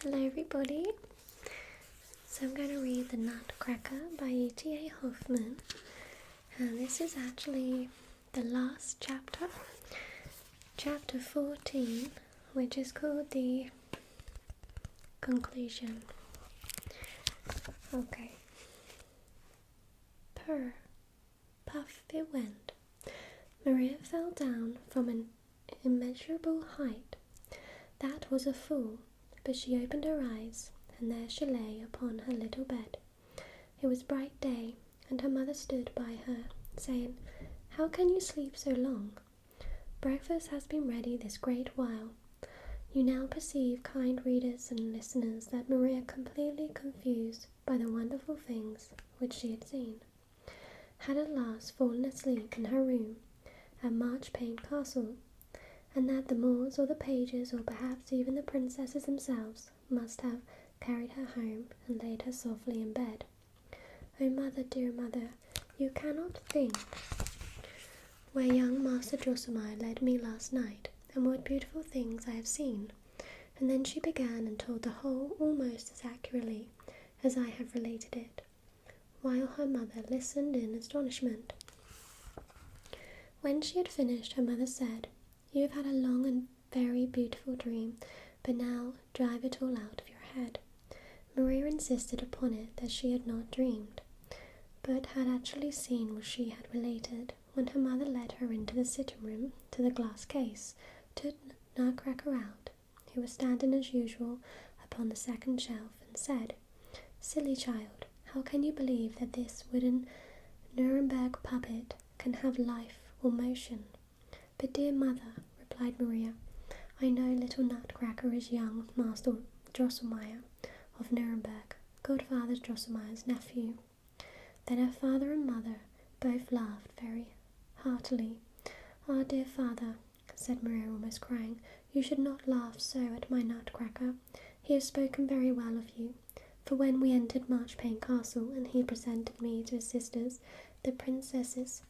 Hello everybody. So I'm going to read The Nutcracker by E.T.A Hoffmann, and this is actually the last chapter, chapter 14, which is called the conclusion. Okay. Purr, puff it went. Maria fell down from an immeasurable height. That was a fool, but she opened her eyes, and there she lay upon her little bed. It was bright day, and her mother stood by her, saying, "How can you sleep so long? Breakfast has been ready this great while." You now perceive, kind readers and listeners, that Maria, completely confused by the wonderful things which she had seen, had at last fallen asleep in her room at Marchpane Castle, and that the Moors or the pages, or perhaps even the princesses themselves, must have carried her home and laid her softly in bed. Oh, mother, dear mother, you cannot think where young Master Drosselmeyer led me last night, and what beautiful things I have seen. And then she began and told the whole almost as accurately as I have related it, while her mother listened in astonishment. When she had finished, her mother said, "You have had a long and very beautiful dream, but now drive it all out of your head." Maria insisted upon it that she had not dreamed, but had actually seen what she had related, when her mother led her into the sitting room to the glass case, took Nutcracker out, who was standing as usual upon the second shelf, and said, "Silly child, how can you believe that this wooden Nuremberg puppet can have life or motion?" "But dear mother," replied Maria, "I know little Nutcracker is young Master Drosselmeyer of Nuremberg, Godfather Drosselmeyer's nephew." Then her father and mother both laughed very heartily. "Ah, dear father," said Maria, almost crying, "you should not laugh so at my Nutcracker. He has spoken very well of you, for when we entered Marchpane Castle, and he presented me to his sisters, the princesses,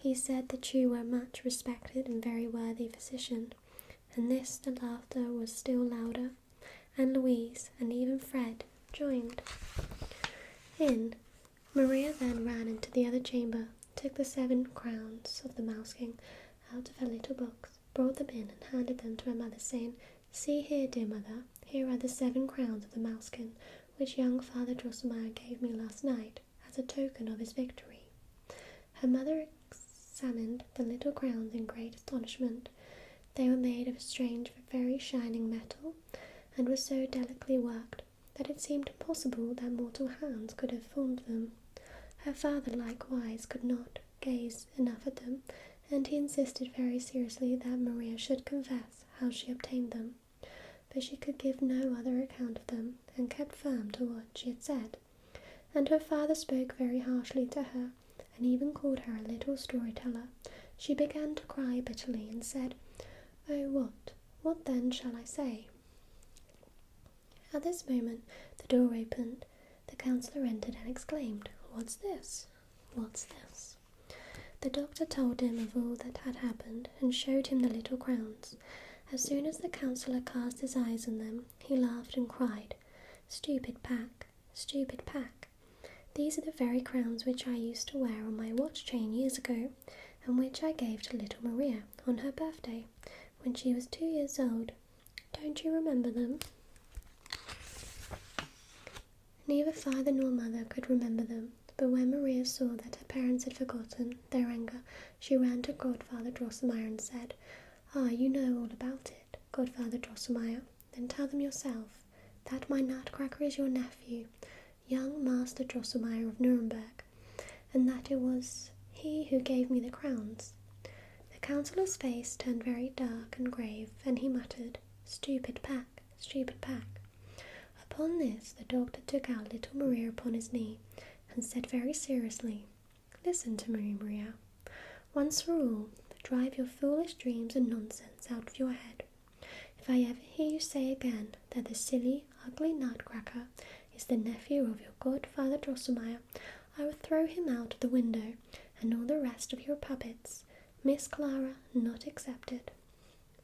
he said that you were a much respected and very worthy physician." And this the laughter was still louder, and Louise and even Fred joined in. Maria then ran into the other chamber, took the 7 crowns of the Mouse King out of her little box, brought them in, and handed them to her mother, saying, "See here, dear mother, here are the 7 crowns of the Mouse King, which young Father Drosselmeyer gave me last night as a token of his victory." Her mother examined the little crowns in great astonishment. They were made of a strange, very shining metal, and were so delicately worked that it seemed impossible that mortal hands could have formed them. Her father likewise could not gaze enough at them, and he insisted very seriously that Maria should confess how she obtained them, but she could give no other account of them, and kept firm to what she had said. And her father spoke very harshly to her, and even called her a little storyteller. She began to cry bitterly, and said, "Oh, what then shall I say?" At this moment the door opened. The counsellor entered and exclaimed, "What's this? What's this?" The doctor told him of all that had happened, and showed him the little crowns. As soon as the counsellor cast his eyes on them, he laughed and cried, "Stupid pack, stupid pack! These are the very crowns which I used to wear on my watch chain years ago, and which I gave to little Maria on her birthday, when she was 2 years old. Don't you remember them?" Neither father nor mother could remember them, but when Maria saw that her parents had forgotten their anger, she ran to Godfather Drosselmeyer and said, "Ah, you know all about it, Godfather Drosselmeyer. Then tell them yourself that my Nutcracker is your nephew, young Master Drosselmeyer of Nuremberg, and that it was he who gave me the crowns." The counsellor's face turned very dark and grave, and he muttered, "Stupid pack, stupid pack." Upon this the doctor took out little Maria upon his knee, and said very seriously, "Listen to me, Maria. Once for all, drive your foolish dreams and nonsense out of your head. If I ever hear you say again that the silly, ugly Nutcracker is the nephew of your godfather Drosselmeyer, I will throw him out of the window, and all the rest of your puppets, Miss Clara not excepted."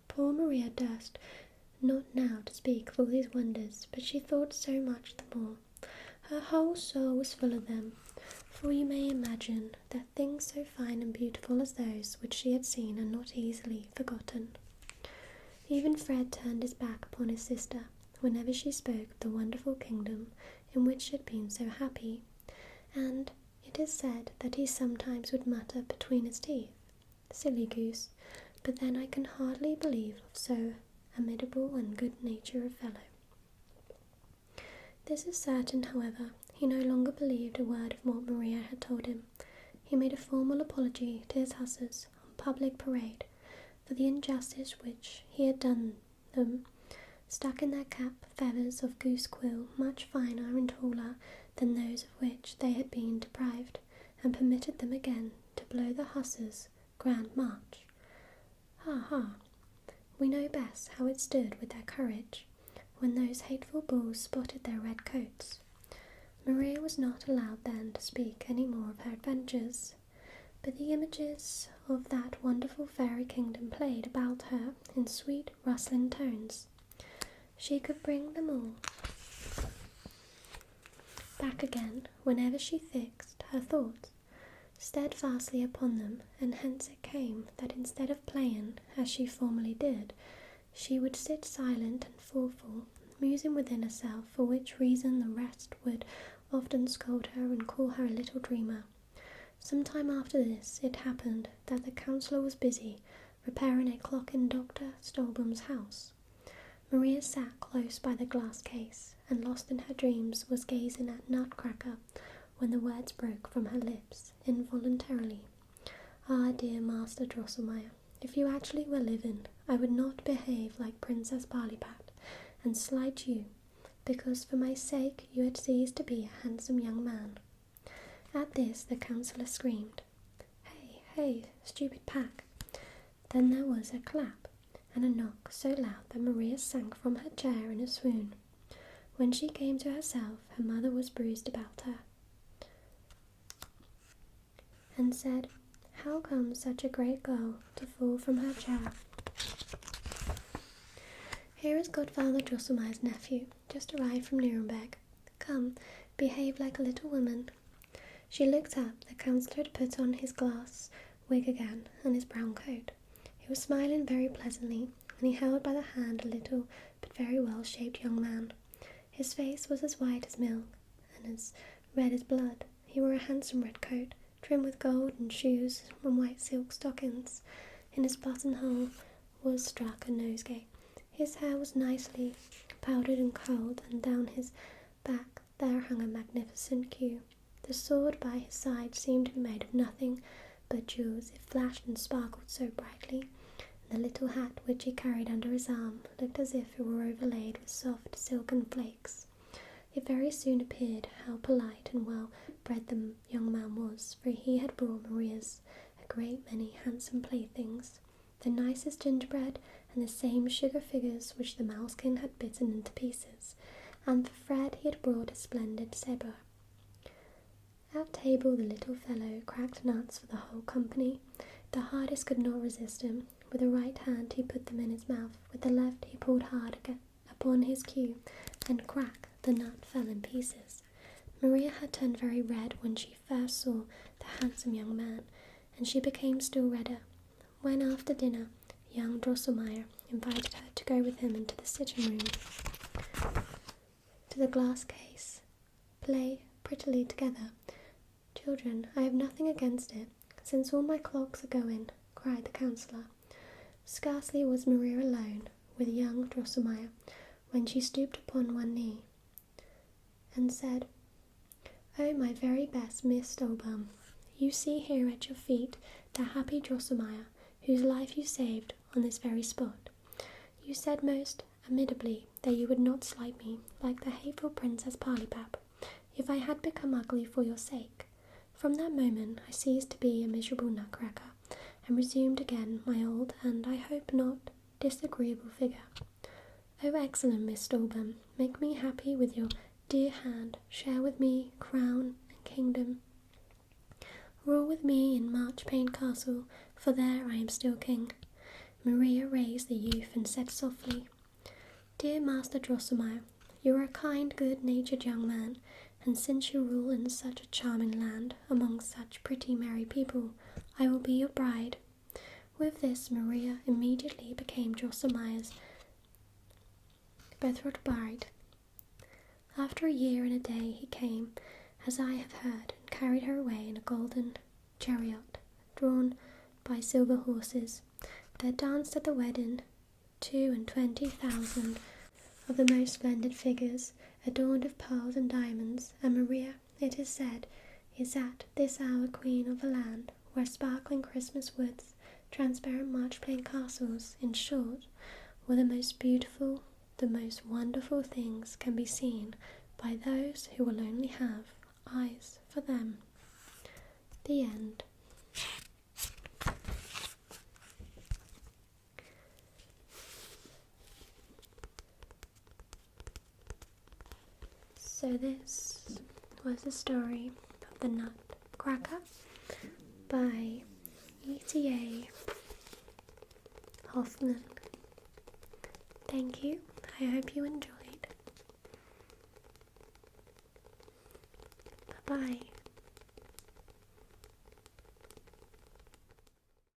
Poor Maria durst not now to speak of all these wonders, but she thought so much the more. Her whole soul was full of them, for you may imagine that things so fine and beautiful as those which she had seen are not easily forgotten. Even Fred turned his back upon his sister whenever she spoke of the wonderful kingdom in which she had been so happy, and it is said that he sometimes would mutter between his teeth, "Silly goose, but then I can hardly believe of so amiable and good-natured a fellow." This is certain, however, he no longer believed a word of what Maria had told him. He made a formal apology to his hussars on public parade for the injustice which he had done them, stuck in their cap feathers of goose quill much finer and taller than those of which they had been deprived, and permitted them again to blow the hussars' grand march. Ha ha! We know best how it stood with their courage when those hateful bulls spotted their red coats. Maria was not allowed then to speak any more of her adventures, but the images of that wonderful fairy kingdom played about her in sweet rustling tones. She could bring them all back again whenever she fixed her thoughts steadfastly upon them, and hence it came that instead of playing, as she formerly did, she would sit silent and thoughtful, musing within herself, for which reason the rest would often scold her and call her a little dreamer. Some time after this, it happened that the counsellor was busy repairing a clock in Dr. Stolbum's house. Maria sat close by the glass case, and lost in her dreams was gazing at Nutcracker when the words broke from her lips involuntarily. "Ah, dear Master Drosselmeyer, if you actually were living, I would not behave like Princess Barleypat and slight you, because for my sake you had ceased to be a handsome young man." At this the counsellor screamed, "Hey, hey, stupid pack!" Then there was a clap and a knock so loud that Maria sank from her chair in a swoon. When she came to herself, her mother was bruised about her, and said, "How comes such a great girl to fall from her chair?" "Here is Godfather Drosselmeyer's nephew, just arrived from Nuremberg. Come, behave like a little woman." She looked up. The counsellor had put on his glass wig again and his brown coat. He was smiling very pleasantly, and he held by the hand a little but very well-shaped young man. His face was as white as milk and as red as blood. He wore a handsome red coat, trimmed with gold, and shoes and white silk stockings. In his buttonhole was struck a nosegay. His hair was nicely powdered and curled, and down his back there hung a magnificent queue. The sword by his side seemed to be made of nothing but jewels. It flashed and sparkled so brightly, and the little hat which he carried under his arm looked as if it were overlaid with soft silken flakes. It very soon appeared how polite and well-bred the young man was, for he had brought Maria's a great many handsome playthings, the nicest gingerbread, and the same sugar figures which the mousekin had bitten into pieces, and for Fred he had brought a splendid sabre. At table the little fellow cracked nuts for the whole company. The hardest could not resist him. With the right hand he put them in his mouth, with the left he pulled hard upon his cue, and crack, the nut fell in pieces. Maria had turned very red when she first saw the handsome young man, and she became still redder when, after dinner, young Drosselmeyer invited her to go with him into the sitting room, to the glass case, play prettily together. "Children, I have nothing against it, since all my clocks are going," cried the counsellor. Scarcely was Maria alone with young Drosselmeyer when she stooped upon one knee and said, "Oh, my very best Miss Stolbum, you see here at your feet the happy Drosselmeyer, whose life you saved on this very spot. You said most amiably that you would not slight me like the hateful Princess Parleypap if I had become ugly for your sake. From that moment I ceased to be a miserable Nutcracker, and resumed again my old and, I hope not, disagreeable figure. Oh, excellent Miss Stolbum, make me happy with your dear hand, share with me crown and kingdom. Rule with me in Marchpane Castle, for there I am still king." Maria raised the youth and said softly, Dear Master Drosselmeyer, you are a kind, good-natured young man, and since you rule in such a charming land, among such pretty, merry people, I will be your bride. With this, Maria immediately became Drosselmeyer's betrothed bride. After a year and a day he came, as I have heard, and carried her away in a golden chariot, drawn by silver horses. There danced at the wedding 22,000 of the most splendid figures, adorned with pearls and diamonds, and Maria, it is said, is at this hour queen of a land where sparkling Christmas woods, transparent marchplain castles, in short, where the most beautiful, the most wonderful things can be seen by those who will only have eyes for them. The end. So this was the story of the Nutcracker by E.T.A Hoffmann. Thank you. I hope you enjoyed. Bye-bye.